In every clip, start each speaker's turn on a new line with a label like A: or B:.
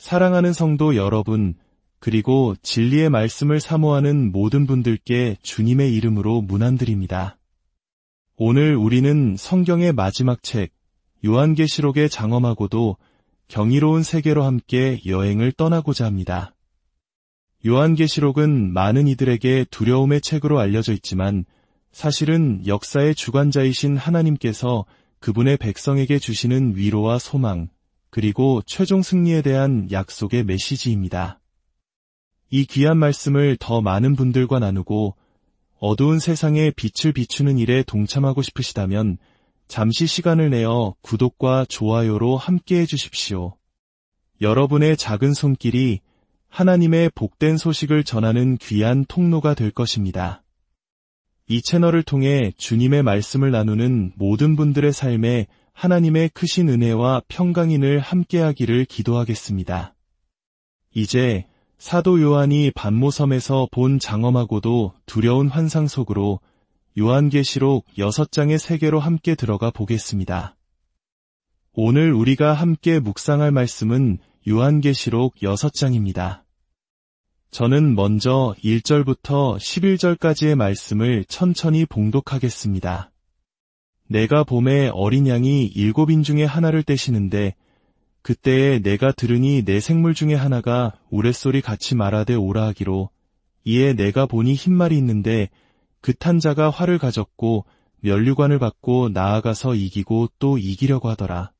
A: 사랑하는 성도 여러분, 그리고 진리의 말씀을 사모하는 모든 분들께 주님의 이름으로 문안드립니다. 오늘 우리는 성경의 마지막 책, 요한계시록의 장엄하고도 경이로운 세계로 함께 여행을 떠나고자 합니다. 요한계시록은 많은 이들에게 두려움의 책으로 알려져 있지만 사실은 역사의 주관자이신 하나님께서 그분의 백성에게 주시는 위로와 소망, 그리고 최종 승리에 대한 약속의 메시지입니다. 이 귀한 말씀을 더 많은 분들과 나누고 어두운 세상에 빛을 비추는 일에 동참하고 싶으시다면 잠시 시간을 내어 구독과 좋아요로 함께해 주십시오. 여러분의 작은 손길이 하나님의 복된 소식을 전하는 귀한 통로가 될 것입니다. 이 채널을 통해 주님의 말씀을 나누는 모든 분들의 삶에 하나님의 크신 은혜와 평강이 늘 함께하기를 기도하겠습니다. 이제 사도 요한이 반모섬에서 본 장엄하고도 두려운 환상 속으로 요한계시록 6장의 세계로 함께 들어가 보겠습니다. 오늘 우리가 함께 묵상할 말씀은 요한계시록 6장입니다. 저는 먼저 1절부터 11절까지의 말씀을 천천히 봉독하겠습니다. 내가 봄에 어린 양이 7인 중에 하나를 떼시는데 그때에 내가 들으니 네 생물 중에 하나가 우레소리 같이 말하되 오라 하기로 이에 내가 보니 흰말이 있는데 그 탄 자가 활을 가졌고 면류관을 받고 나아가서 이기고 또 이기려고 하더라.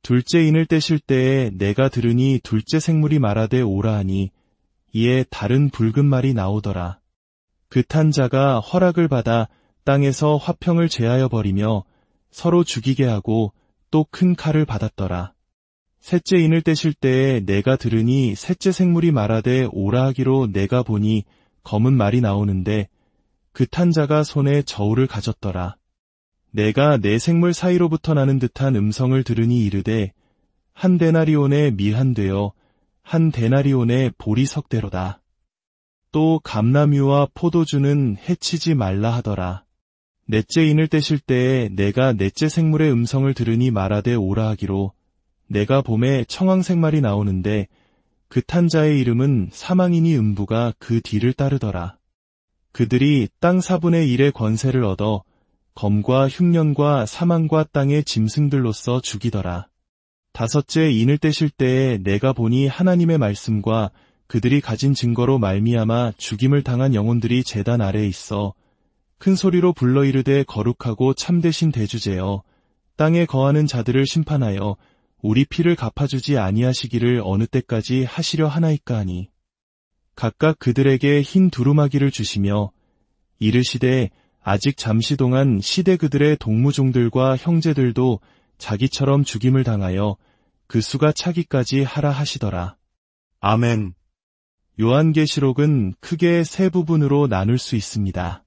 A: 둘째 인을 떼실 때에 내가 들으니 둘째 생물이 말하되 오라 하니 이에 다른 붉은 말이 나오더라. 그 탄 자가 허락을 받아 땅에서 화평을 제하여 버리며 서로 죽이게 하고 또 큰 칼을 받았더라. 셋째 인을 떼실 때에 내가 들으니 셋째 생물이 말하되 오라 하기로 내가 보니 검은 말이 나오는데 그 탄 자가 손에 저울을 가졌더라. 내가 네 생물 사이로부터 나는 듯한 음성을 들으니 이르되 한 데나리온에 미한되어 한 데나리온에 보리석대로다. 또 감람유와 포도주는 해치지 말라 하더라. 넷째 인을 떼실 때에 내가 넷째 생물의 음성을 들으니 말하되 오라 하기로 내가 봄에 청황색 말이 나오는데 그 탄 자의 이름은 사망이니 음부가 그 뒤를 따르더라. 그들이 땅 4분의 1의 권세를 얻어 검과 흉년과 사망과 땅의 짐승들로서 죽이더라. 다섯째 인을 떼실 때에 내가 보니 하나님의 말씀과 그들이 가진 증거로 말미암아 죽임을 당한 영혼들이 제단 아래에 있어 큰 소리로 불러 이르되 거룩하고 참되신 대주제여 땅에 거하는 자들을 심판하여 우리 피를 갚아주지 아니하시기를 어느 때까지 하시려 하나이까 하니 각각 그들에게 흰 두루마기를 주시며 이르시되 아직 잠시 동안 시대 그들의 동무종들과 형제들도 자기처럼 죽임을 당하여 그 수가 차기까지 하라 하시더라. 아멘. 요한계시록은 크게 세 부분으로 나눌 수 있습니다.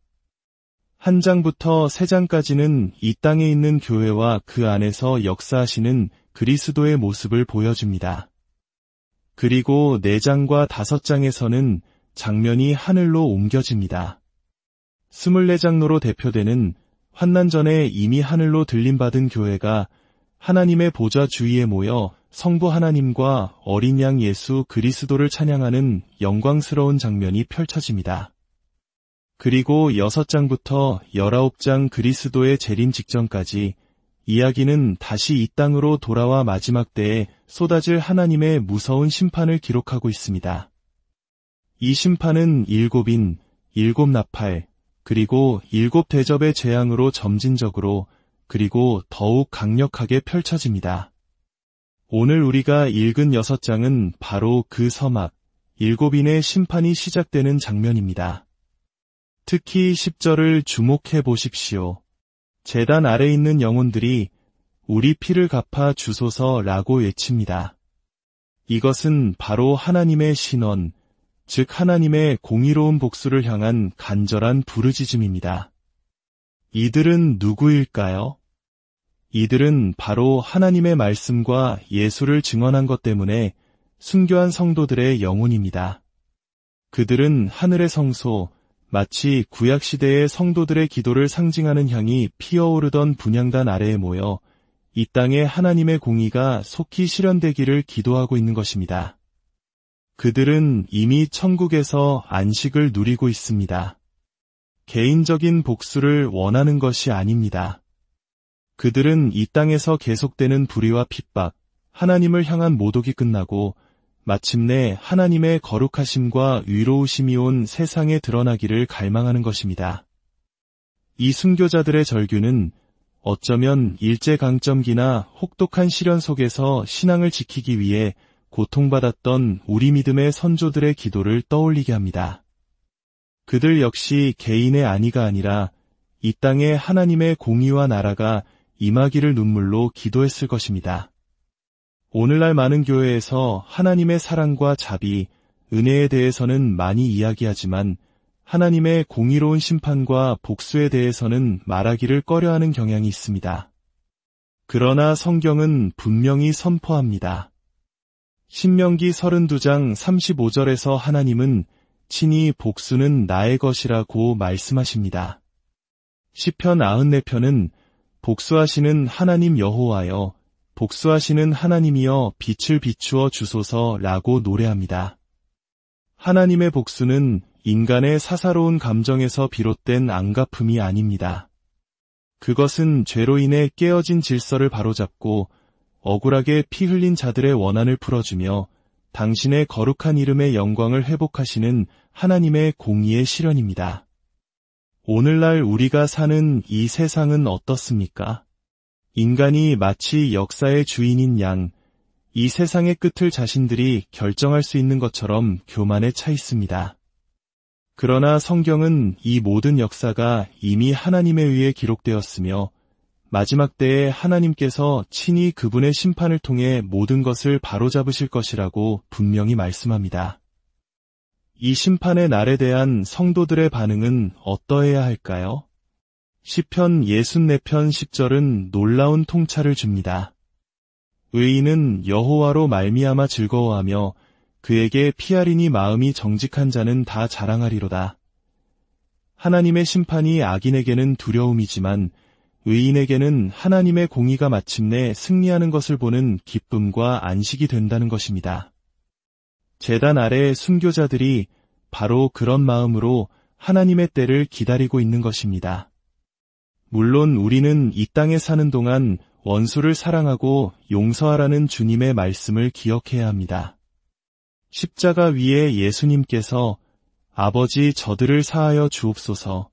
A: 한 장부터 세 장까지는 이 땅에 있는 교회와 그 안에서 역사하시는 그리스도의 모습을 보여줍니다. 그리고 4장과 5장에서는 장면이 하늘로 옮겨집니다. 24장로로 대표되는 환난 전에 이미 하늘로 들림받은 교회가 하나님의 보좌 주위에 모여 성부 하나님과 어린 양 예수 그리스도를 찬양하는 영광스러운 장면이 펼쳐집니다. 그리고 6장부터 19장 그리스도의 재림 직전까지 이야기는 다시 이 땅으로 돌아와 마지막 때에 쏟아질 하나님의 무서운 심판을 기록하고 있습니다. 이 심판은 7인, 7나팔, 그리고 7대접의 재앙으로 점진적으로 그리고 더욱 강력하게 펼쳐집니다. 오늘 우리가 읽은 6장은 바로 그 서막, 7인의 심판이 시작되는 장면입니다. 특히 10절을 주목해 보십시오. 제단 아래 있는 영혼들이 우리 피를 갚아 주소서라고 외칩니다. 이것은 바로 하나님의 신원, 즉 하나님의 공의로운 복수를 향한 간절한 부르짖음입니다. 이들은 누구일까요? 이들은 바로 하나님의 말씀과 예수를 증언한 것 때문에 순교한 성도들의 영혼입니다. 그들은 하늘의 성소, 마치 구약시대의 성도들의 기도를 상징하는 향이 피어오르던 분향단 아래에 모여 이 땅에 하나님의 공의가 속히 실현되기를 기도하고 있는 것입니다. 그들은 이미 천국에서 안식을 누리고 있습니다. 개인적인 복수를 원하는 것이 아닙니다. 그들은 이 땅에서 계속되는 불의와 핍박, 하나님을 향한 모독이 끝나고 마침내 하나님의 거룩하심과 위로우심이 온 세상에 드러나기를 갈망하는 것입니다. 이 순교자들의 절규는 어쩌면 일제강점기나 혹독한 시련 속에서 신앙을 지키기 위해 고통받았던 우리 믿음의 선조들의 기도를 떠올리게 합니다. 그들 역시 개인의 안위가 아니라 이 땅에 하나님의 공의와 나라가 임하기를 눈물로 기도했을 것입니다. 오늘날 많은 교회에서 하나님의 사랑과 자비, 은혜에 대해서는 많이 이야기하지만 하나님의 공의로운 심판과 복수에 대해서는 말하기를 꺼려하는 경향이 있습니다. 그러나 성경은 분명히 선포합니다. 신명기 32장 35절에서 하나님은 친히 복수는 나의 것이라고 말씀하십니다. 시편 94편은 복수하시는 하나님 여호와여, 복수하시는 하나님이여 빛을 비추어 주소서라고 노래합니다. 하나님의 복수는 인간의 사사로운 감정에서 비롯된 앙가품이 아닙니다. 그것은 죄로 인해 깨어진 질서를 바로잡고 억울하게 피 흘린 자들의 원한을 풀어주며 당신의 거룩한 이름의 영광을 회복하시는 하나님의 공의의 실현입니다. 오늘날 우리가 사는 이 세상은 어떻습니까? 인간이 마치 역사의 주인인 양, 이 세상의 끝을 자신들이 결정할 수 있는 것처럼 교만에 차 있습니다. 그러나 성경은 이 모든 역사가 이미 하나님에 의해 기록되었으며 마지막 때에 하나님께서 친히 그분의 심판을 통해 모든 것을 바로잡으실 것이라고 분명히 말씀합니다. 이 심판의 날에 대한 성도들의 반응은 어떠해야 할까요? 시편 64편 10절은 놀라운 통찰을 줍니다. 의인은 여호와로 말미암아 즐거워하며 그에게 피하리니 마음이 정직한 자는 다 자랑하리로다. 하나님의 심판이 악인에게는 두려움이지만 의인에게는 하나님의 공의가 마침내 승리하는 것을 보는 기쁨과 안식이 된다는 것입니다. 제단 아래 순교자들이 바로 그런 마음으로 하나님의 때를 기다리고 있는 것입니다. 물론 우리는 이 땅에 사는 동안 원수를 사랑하고 용서하라는 주님의 말씀을 기억해야 합니다. 십자가 위에 예수님께서 아버지 저들을 사하여 주옵소서,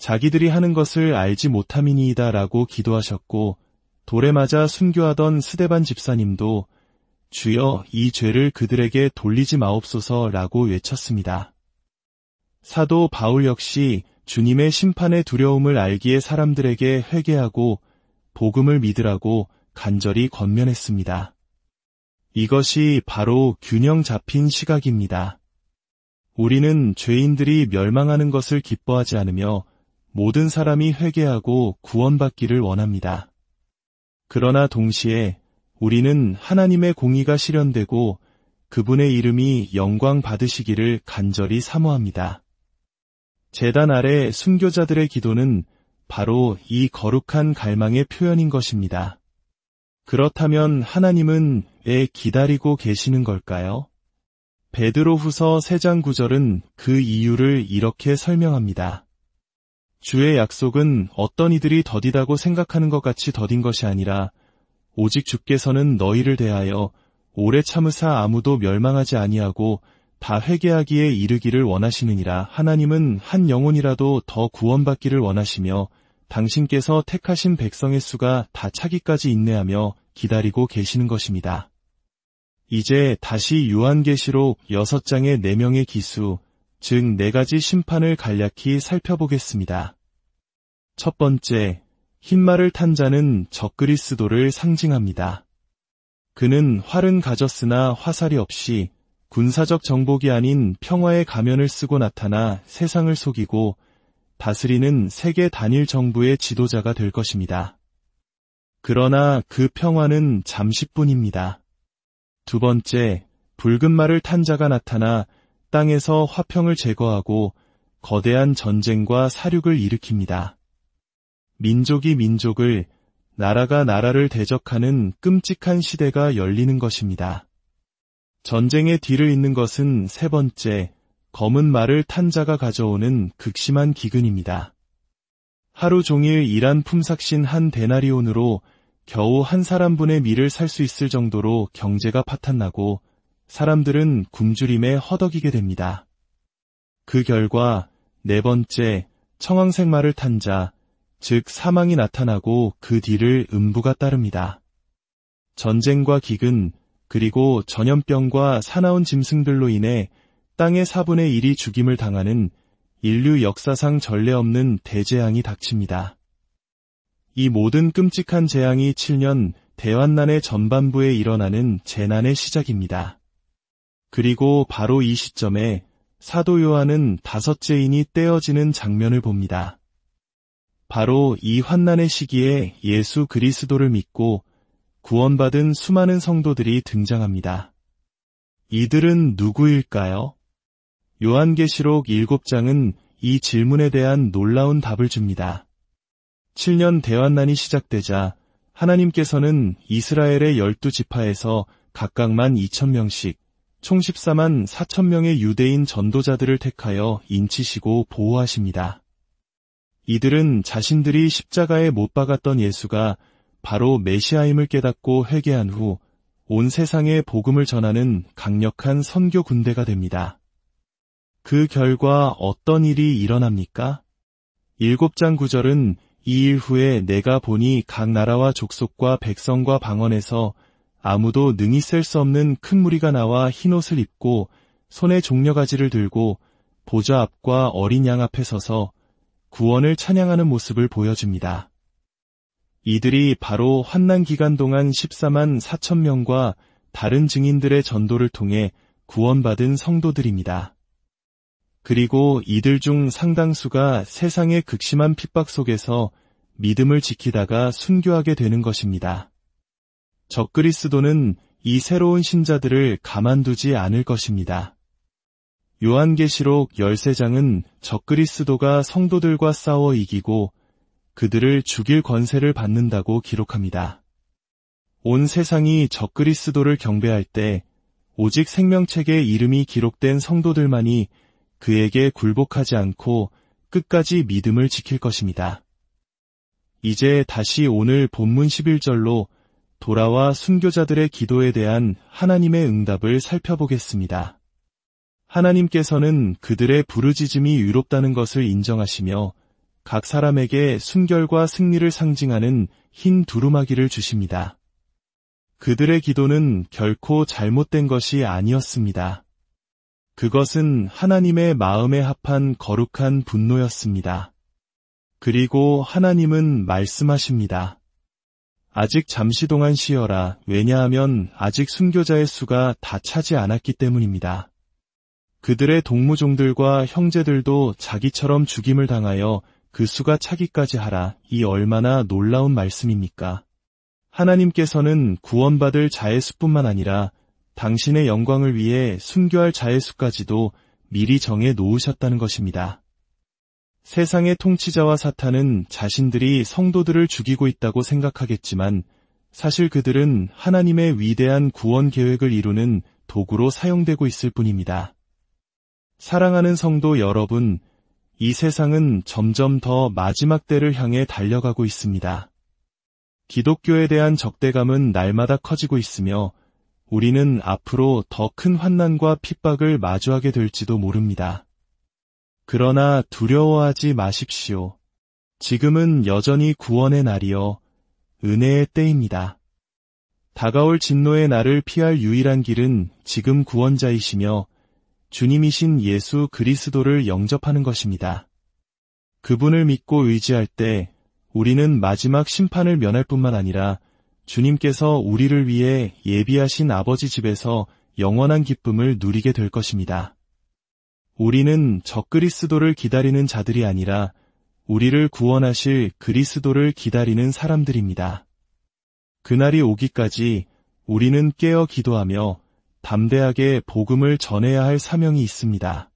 A: 자기들이 하는 것을 알지 못함이니이다 라고 기도하셨고 돌에 맞아 순교하던 스데반 집사님도 주여 이 죄를 그들에게 돌리지 마옵소서 라고 외쳤습니다. 사도 바울 역시 주님의 심판의 두려움을 알기에 사람들에게 회개하고 복음을 믿으라고 간절히 권면했습니다. 이것이 바로 균형 잡힌 시각입니다. 우리는 죄인들이 멸망하는 것을 기뻐하지 않으며 모든 사람이 회개하고 구원받기를 원합니다. 그러나 동시에 우리는 하나님의 공의가 실현되고 그분의 이름이 영광 받으시기를 간절히 사모합니다. 제단 아래 순교자들의 기도는 바로 이 거룩한 갈망의 표현인 것입니다. 그렇다면 하나님은 왜 기다리고 계시는 걸까요? 베드로후서 3장 9절은 그 이유를 이렇게 설명합니다. 주의 약속은 어떤 이들이 더디다고 생각하는 것 같이 더딘 것이 아니라 오직 주께서는 너희를 대하여 오래 참으사 아무도 멸망하지 아니하고 다 회개하기에 이르기를 원하시느니라. 하나님은 한 영혼이라도 더 구원받기를 원하시며 당신께서 택하신 백성의 수가 다 차기까지 인내하며 기다리고 계시는 것입니다. 이제 다시 요한계시록 6장의 4명의 기수, 즉 4가지 심판을 간략히 살펴보겠습니다. 첫 번째, 흰말을 탄 자는 적그리스도를 상징합니다. 그는 활은 가졌으나 화살이 없이 군사적 정복이 아닌 평화의 가면을 쓰고 나타나 세상을 속이고 다스리는 세계 단일 정부의 지도자가 될 것입니다. 그러나 그 평화는 잠시뿐입니다. 두 번째, 붉은 말을 탄 자가 나타나 땅에서 화평을 제거하고 거대한 전쟁과 사륙을 일으킵니다. 민족이 민족을, 나라가 나라를 대적하는 끔찍한 시대가 열리는 것입니다. 전쟁의 뒤를 잇는 것은 세 번째, 검은 말을 탄 자가 가져오는 극심한 기근입니다. 하루 종일 일한 품삯인 한 데나리온으로 겨우 한 사람분의 밀을 살 수 있을 정도로 경제가 파탄나고 사람들은 굶주림에 허덕이게 됩니다. 그 결과 네 번째, 청황색 말을 탄 자, 즉 사망이 나타나고 그 뒤를 음부가 따릅니다. 전쟁과 기근, 그리고 전염병과 사나운 짐승들로 인해 땅의 4분의 1이 죽임을 당하는 인류 역사상 전례 없는 대재앙이 닥칩니다. 이 모든 끔찍한 재앙이 7년 대환난의 전반부에 일어나는 재난의 시작입니다. 그리고 바로 이 시점에 사도 요한은 5째 인이 떼어지는 장면을 봅니다. 바로 이 환난의 시기에 예수 그리스도를 믿고 구원받은 수많은 성도들이 등장합니다. 이들은 누구일까요? 요한계시록 7장은 이 질문에 대한 놀라운 답을 줍니다. 7년 대환난이 시작되자 하나님께서는 이스라엘의 12지파에서 각각 12,000명씩 총 14만 4,000명의 유대인 전도자들을 택하여 인치시고 보호하십니다. 이들은 자신들이 십자가에 못 박았던 예수가 바로 메시아임을 깨닫고 회개한 후 온 세상에 복음을 전하는 강력한 선교 군대가 됩니다. 그 결과 어떤 일이 일어납니까? 7장 9절은 이 일 후에 내가 보니 각 나라와 족속과 백성과 방언에서 아무도 능히 셀 수 없는 큰 무리가 나와 흰옷을 입고 손에 종려가지를 들고 보좌 앞과 어린 양 앞에 서서 구원을 찬양하는 모습을 보여줍니다. 이들이 바로 환난 기간 동안 14만 4천 명과 다른 증인들의 전도를 통해 구원받은 성도들입니다. 그리고 이들 중 상당수가 세상의 극심한 핍박 속에서 믿음을 지키다가 순교하게 되는 것입니다. 적그리스도는 이 새로운 신자들을 가만두지 않을 것입니다. 요한계시록 13장은 적그리스도가 성도들과 싸워 이기고 그들을 죽일 권세를 받는다고 기록합니다. 온 세상이 적그리스도를 경배할 때 오직 생명책에 이름이 기록된 성도들만이 그에게 굴복하지 않고 끝까지 믿음을 지킬 것입니다. 이제 다시 오늘 본문 11절로 돌아와 순교자들의 기도에 대한 하나님의 응답을 살펴보겠습니다. 하나님께서는 그들의 부르짖음이 의롭다는 것을 인정하시며 각 사람에게 순결과 승리를 상징하는 흰 두루마기를 주십니다. 그들의 기도는 결코 잘못된 것이 아니었습니다. 그것은 하나님의 마음에 합한 거룩한 분노였습니다. 그리고 하나님은 말씀하십니다. 아직 잠시 동안 쉬어라. 왜냐하면 아직 순교자의 수가 다 차지 않았기 때문입니다. 그들의 동무종들과 형제들도 자기처럼 죽임을 당하여 그 수가 차기까지 하라. 이 얼마나 놀라운 말씀입니까? 하나님께서는 구원받을 자의 수뿐만 아니라 당신의 영광을 위해 순교할 자의 수까지도 미리 정해 놓으셨다는 것입니다. 세상의 통치자와 사탄은 자신들이 성도들을 죽이고 있다고 생각하겠지만 사실 그들은 하나님의 위대한 구원 계획을 이루는 도구로 사용되고 있을 뿐입니다. 사랑하는 성도 여러분, 이 세상은 점점 더 마지막 때를 향해 달려가고 있습니다. 기독교에 대한 적대감은 날마다 커지고 있으며 우리는 앞으로 더 큰 환난과 핍박을 마주하게 될지도 모릅니다. 그러나 두려워하지 마십시오. 지금은 여전히 구원의 날이요 은혜의 때입니다. 다가올 진노의 날을 피할 유일한 길은 지금 구원자이시며 주님이신 예수 그리스도를 영접하는 것입니다. 그분을 믿고 의지할 때 우리는 마지막 심판을 면할 뿐만 아니라 주님께서 우리를 위해 예비하신 아버지 집에서 영원한 기쁨을 누리게 될 것입니다. 우리는 적그리스도를 기다리는 자들이 아니라 우리를 구원하실 그리스도를 기다리는 사람들입니다. 그날이 오기까지 우리는 깨어 기도하며 담대하게 복음을 전해야 할 사명이 있습니다.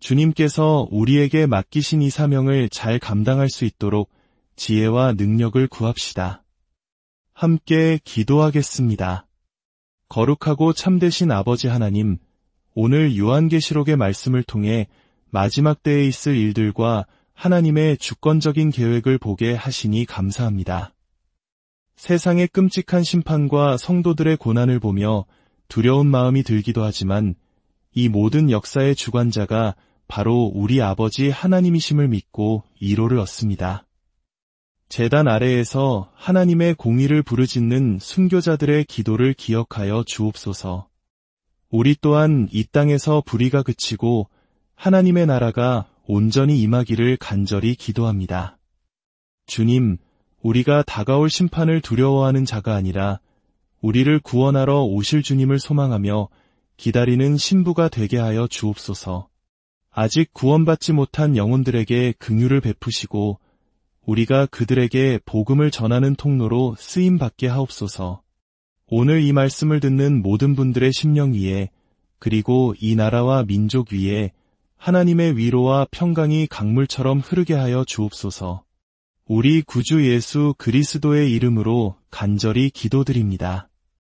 A: 주님께서 우리에게 맡기신 이 사명을 잘 감당할 수 있도록 지혜와 능력을 구합시다. 함께 기도하겠습니다. 거룩하고 참되신 아버지 하나님, 오늘 요한계시록의 말씀을 통해 마지막 때에 있을 일들과 하나님의 주권적인 계획을 보게 하시니 감사합니다. 세상의 끔찍한 심판과 성도들의 고난을 보며 두려운 마음이 들기도 하지만 이 모든 역사의 주관자가 바로 우리 아버지 하나님이심을 믿고 위로를 얻습니다. 제단 아래에서 하나님의 공의를 부르짖는 순교자들의 기도를 기억하여 주옵소서. 우리 또한 이 땅에서 불의가 그치고 하나님의 나라가 온전히 임하기를 간절히 기도합니다. 주님, 우리가 다가올 심판을 두려워하는 자가 아니라 우리를 구원하러 오실 주님을 소망하며 기다리는 신부가 되게 하여 주옵소서. 아직 구원받지 못한 영혼들에게 긍휼을 베푸시고 우리가 그들에게 복음을 전하는 통로로 쓰임받게 하옵소서. 오늘 이 말씀을 듣는 모든 분들의 심령 위에 그리고 이 나라와 민족 위에 하나님의 위로와 평강이 강물처럼 흐르게 하여 주옵소서. 우리 구주 예수 그리스도의 이름으로 간절히 기도드립니다.